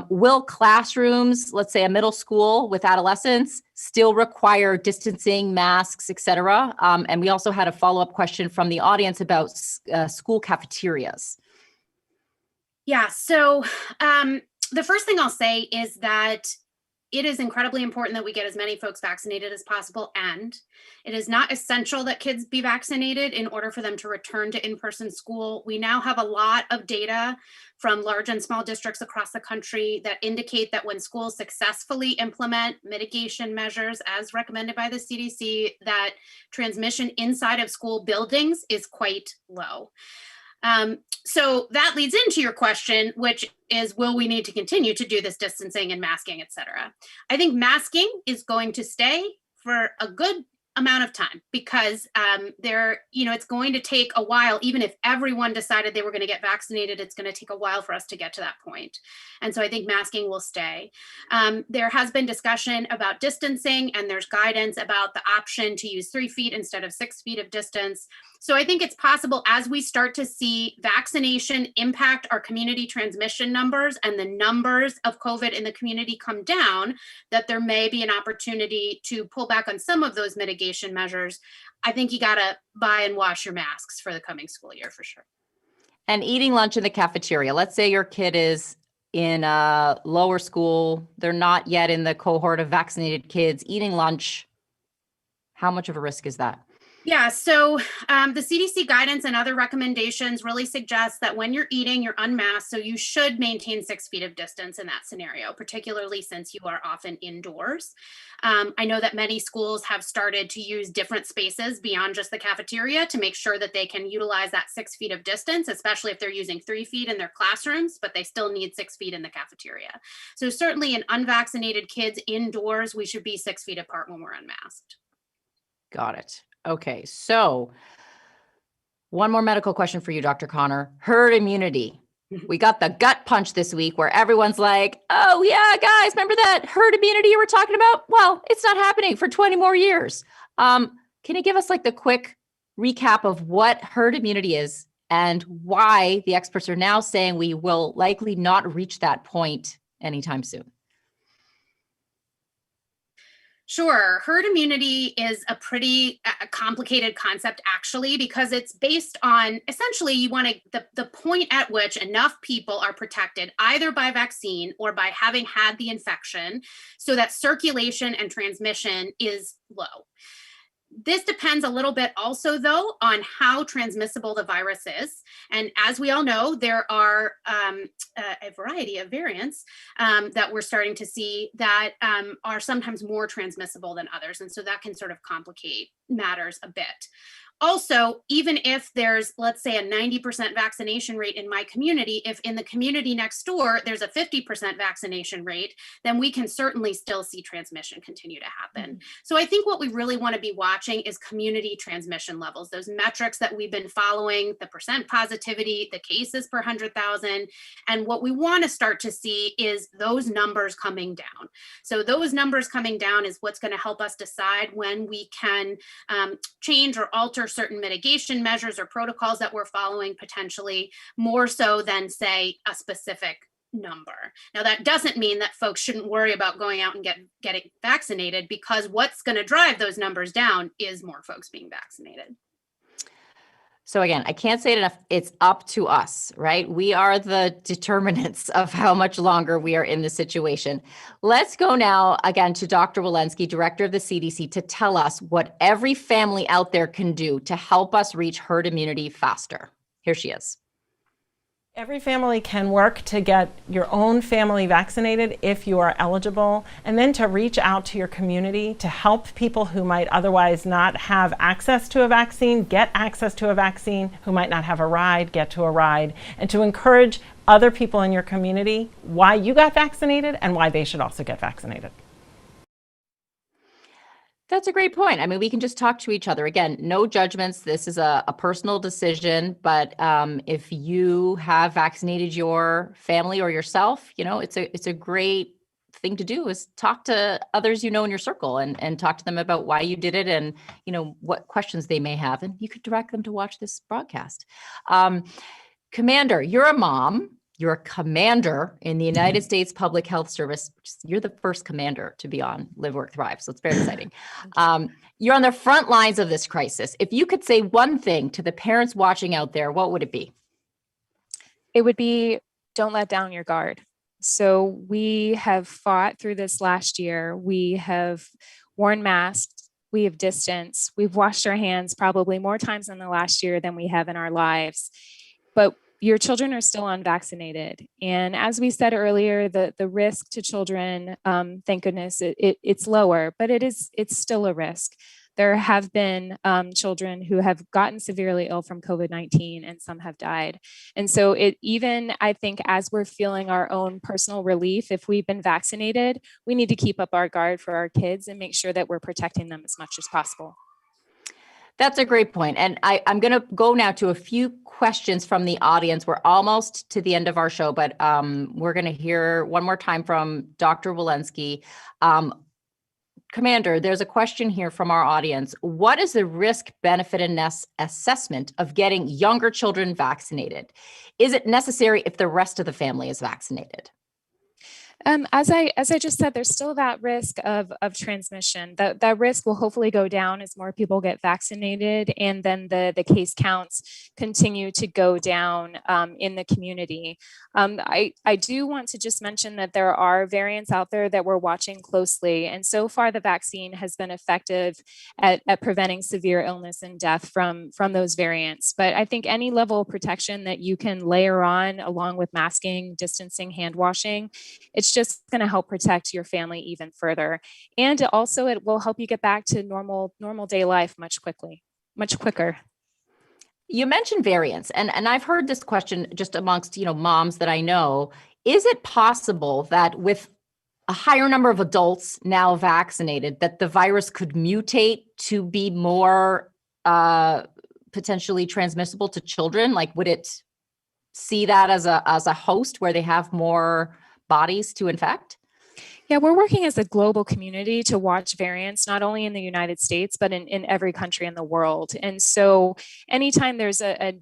will classrooms, let's say a middle school with adolescents, still require distancing, masks, et cetera? And we also had a follow-up question from the audience about school cafeterias. Yeah, so the first thing I'll say is that it is incredibly important that we get as many folks vaccinated as possible, and it is not essential that kids be vaccinated in order for them to return to in-person school. We now have a lot of data from large and small districts across the country that indicate that when schools successfully implement mitigation measures as recommended by the CDC, that transmission inside of school buildings is quite low. So that leads into your question, which is, will we need to continue to do this distancing and masking, et cetera? I think masking is going to stay for a good amount of time, because it's going to take a while. Even if everyone decided they were going to get vaccinated, it's going to take a while for us to get to that point. And so I think masking will stay. There has been discussion about distancing, and there's guidance about the option to use 3 feet instead of 6 feet of distance. So I think it's possible, as we start to see vaccination impact our community transmission numbers and the numbers of COVID in the community come down, that there may be an opportunity to pull back on some of those mitigation measures. I think you got to buy and wash your masks for the coming school year for sure. And eating lunch in the cafeteria. Let's say your kid is in a lower school. They're not yet in the cohort of vaccinated kids. Eating lunch, how much of a risk is that? Yeah, so the CDC guidance and other recommendations really suggest that when you're eating, you're unmasked. So you should maintain 6 feet of distance in that scenario, particularly since you are often indoors. I know that many schools have started to use different spaces beyond just the cafeteria to make sure that they can utilize that 6 feet of distance, especially if they're using 3 feet in their classrooms, but they still need 6 feet in the cafeteria. So certainly in unvaccinated kids indoors, we should be 6 feet apart when we're unmasked. Got it. Okay, so one more medical question for you, Dr. Connor. Herd immunity. We got the gut punch this week where everyone's like, oh yeah, guys, remember that herd immunity you were talking about? Well, it's not happening for 20 more years. Can you give us like the quick recap of what herd immunity is and why the experts are now saying we will likely not reach that point anytime soon? Sure. Herd immunity is a pretty complicated concept, actually, because it's based on essentially you want the point at which enough people are protected either by vaccine or by having had the infection so that circulation and transmission is low. This depends a little bit also, though, on how transmissible the virus is. And as we all know, there are a variety of variants that we're starting to see that are sometimes more transmissible than others. And so that can sort of complicate matters a bit. also, even if there's, let's say, a 90% vaccination rate in my community, if in the community next door there's a 50% vaccination rate, then we can certainly still see transmission continue to happen. So I think what we really want to be watching is community transmission levels, those metrics that we've been following, the percent positivity, the cases per 100,000. And what we want to start to see is those numbers coming down. So those numbers coming down is what's going to help us decide when we can change or alter certain mitigation measures or protocols that we're following, potentially more so than, say, a specific number. Now, that doesn't mean that folks shouldn't worry about going out and getting vaccinated, because what's going to drive those numbers down is more folks being vaccinated. So again, I can't say it enough. It's up to us, right? We are the determinants of how much longer we are in this situation. Let's go now again to Dr. Walensky, director of the CDC, to tell us what every family out there can do to help us reach herd immunity faster. Here she is. Every family can work to get your own family vaccinated if you are eligible, and then to reach out to your community to help people who might otherwise not have access to a vaccine get access to a vaccine, who might not have a ride get to a ride, and to encourage other people in your community why you got vaccinated and why they should also get vaccinated. That's a great point. I mean, we can just talk to each other. Again, no judgments. This is a personal decision. But if you have vaccinated your family or yourself, it's a great thing to do is talk to others in your circle and talk to them about why you did it and, what questions they may have. And you could direct them to watch this broadcast. Commander, you're a mom. You're a commander in the United States Public Health Service. You're the first commander to be on Live.Work.Thrive, so it's very exciting. You're on the front lines of this crisis. If you could say one thing to the parents watching out there, what would it be? It would be, don't let down your guard. So we have fought through this last year. We have worn masks. We have distanced. We've washed our hands probably more times in the last year than we have in our lives. But your children are still unvaccinated. And as we said earlier, the risk to children, thank goodness, it's lower, but it's still a risk. There have been children who have gotten severely ill from COVID-19 and some have died. And so I think as we're feeling our own personal relief, if we've been vaccinated, we need to keep up our guard for our kids and make sure that we're protecting them as much as possible. That's a great point. And I'm going to go now to a few questions from the audience. We're almost to the end of our show, but we're going to hear one more time from Dr. Walensky. Commander, there's a question here from our audience. What is the risk-benefit assessment of getting younger children vaccinated? Is it necessary if the rest of the family is vaccinated? As I just said, there's still that risk of transmission. That risk will hopefully go down as more people get vaccinated, and then the case counts continue to go down in the community. I do want to just mention that there are variants out there that we're watching closely, and so far the vaccine has been effective at preventing severe illness and death from those variants. But I think any level of protection that you can layer on, along with masking, distancing, hand washing, it's just going to help protect your family even further. And also it will help you get back to normal day life much quicker. You mentioned variants, and I've heard this question just amongst, moms that I know. Is it possible that with a higher number of adults now vaccinated, that the virus could mutate to be more potentially transmissible to children? Like, would it see that as a host where they have more bodies to infect? Yeah, we're working as a global community to watch variants, not only in the United States, but in every country in the world. And so anytime there's a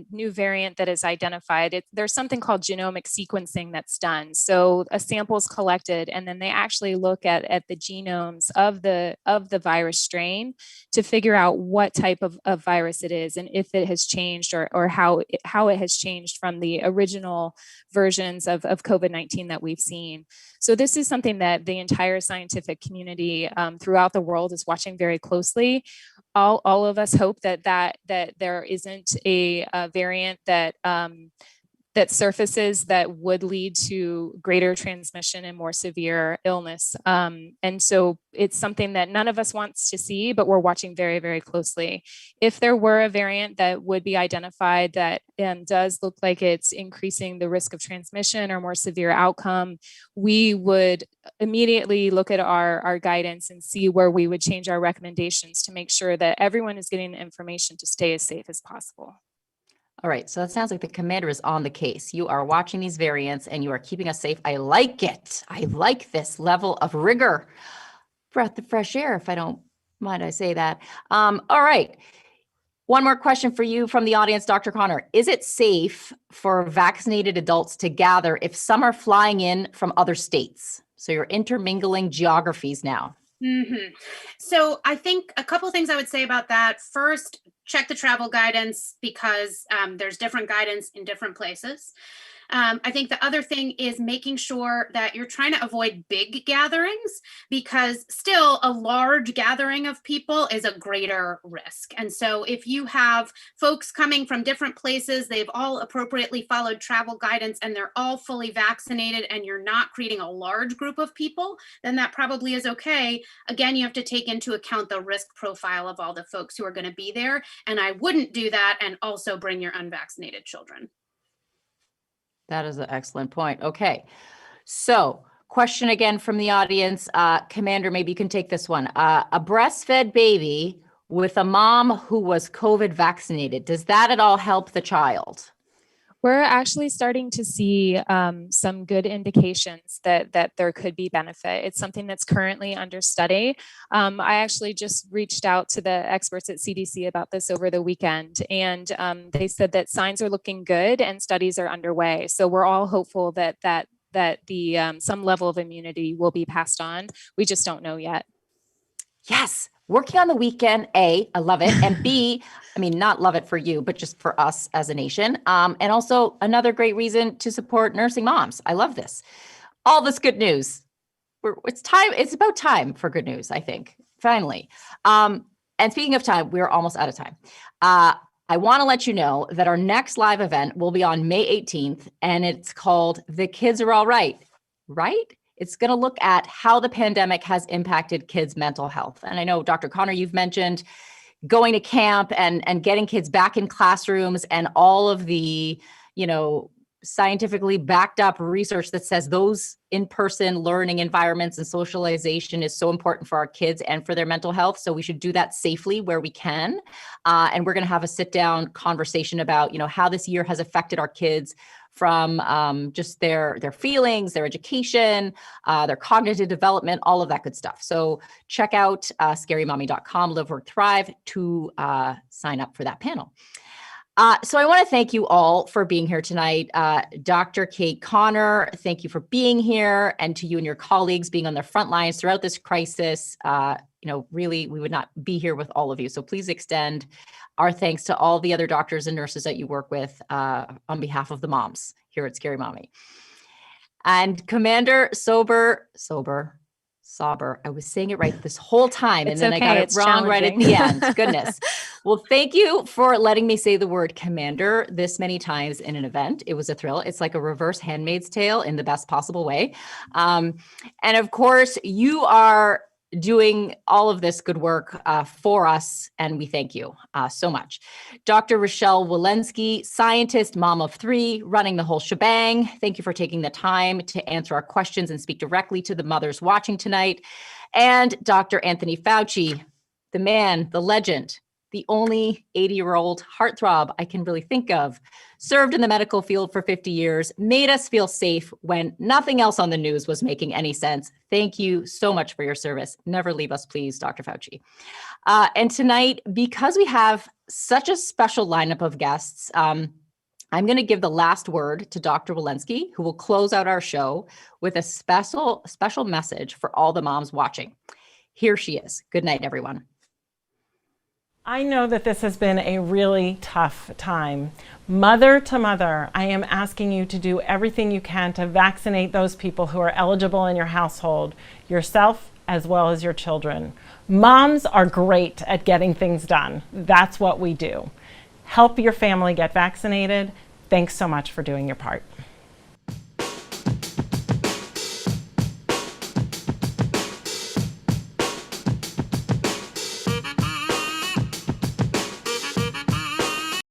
new variant that is identified, there's something called genomic sequencing that's done. So a sample is collected, and then they actually look at the genomes of the virus strain to figure out what type of virus it is, and if it has changed or how it has changed from the original versions of COVID-19 that we've seen. So this is something that the entire scientific community throughout the world is watching very closely. All of us hope that there isn't a variant that that surfaces that would lead to greater transmission and more severe illness. And so it's something that none of us wants to see, but we're watching very, very closely. If there were a variant that would be identified that does look like it's increasing the risk of transmission or more severe outcome, we would immediately look at our guidance and see where we would change our recommendations to make sure that everyone is getting the information to stay as safe as possible. All right, so that sounds like the commander is on the case. You are watching these variants and you are keeping us safe. I like it. I like this level of rigor. Breath of fresh air, if I don't mind I say that. All right. One more question for you from the audience, Dr. Connor. Is it safe for vaccinated adults to gather if some are flying in from other states? So you're intermingling geographies now. Mm-hmm. So I think a couple of things I would say about that. First, check the travel guidance because there's different guidance in different places. I think the other thing is making sure that you're trying to avoid big gatherings because still a large gathering of people is a greater risk. And so if you have folks coming from different places, they've all appropriately followed travel guidance and they're all fully vaccinated and you're not creating a large group of people, then that probably is okay. Again, you have to take into account the risk profile of all the folks who are going to be there. And I wouldn't do that and also bring your unvaccinated children. That is an excellent point. Okay. So question again from the audience. Commander, maybe you can take this one. A breastfed baby with a mom who was COVID vaccinated, does that at all help the child? We're actually starting to see some good indications that there could be benefit. It's something that's currently under study. I actually just reached out to the experts at CDC about this over the weekend, and they said that signs are looking good and studies are underway. So we're all hopeful that the some level of immunity will be passed on. We just don't know yet. Yes. Working on the weekend, A, I love it. And B, I mean, not love it for you, but just for us as a nation. And also another great reason to support nursing moms. I love this. All this good news. It's time. It's about time for good news, I think, finally. And speaking of time, we're almost out of time. I want to let you know that our next live event will be on May 18th, and it's called The Kids Are All Right, right? It's going to look at how the pandemic has impacted kids' mental health. And I know, Dr. Connor, you've mentioned going to camp and getting kids back in classrooms and all of the, scientifically backed up research that says those in-person learning environments and socialization is so important for our kids and for their mental health. So we should do that safely where we can. And we're going to have a sit-down conversation about, how this year has affected our kids from just their feelings, their education, their cognitive development, all of that good stuff. So check out scarymommy.com, Live.Work.Thrive to sign up for that panel. So I want to thank you all for being here tonight. Dr. Kate Connor, thank you for being here, and to you and your colleagues being on the front lines throughout this crisis. Really, we would not be here with all of you. So please extend our thanks to all the other doctors and nurses that you work with on behalf of the moms here at Scary Mommy. And Commander Sauber. I was saying it right this whole time, and then I got it wrong right at the end. Goodness. Well, thank you for letting me say the word commander this many times in an event. It was a thrill. It's like a reverse Handmaid's Tale in the best possible way. And of course, you are doing all of this good work for us, and we thank you so much. Dr. Rochelle Walensky, scientist, mom of 3, running the whole shebang. Thank you for taking the time to answer our questions and speak directly to the mothers watching tonight. And Dr. Anthony Fauci, the man, the legend, the only 80-year-old heartthrob I can really think of, served in the medical field for 50 years, made us feel safe when nothing else on the news was making any sense. Thank you so much for your service. Never leave us, please, Dr. Fauci. And tonight, because we have such a special lineup of guests, I'm going to give the last word to Dr. Walensky, who will close out our show with a special message for all the moms watching. Here she is. Good night, everyone. I know that this has been a really tough time. Mother to mother, I am asking you to do everything you can to vaccinate those people who are eligible in your household, yourself as well as your children. Moms are great at getting things done. That's what we do. Help your family get vaccinated. Thanks so much for doing your part.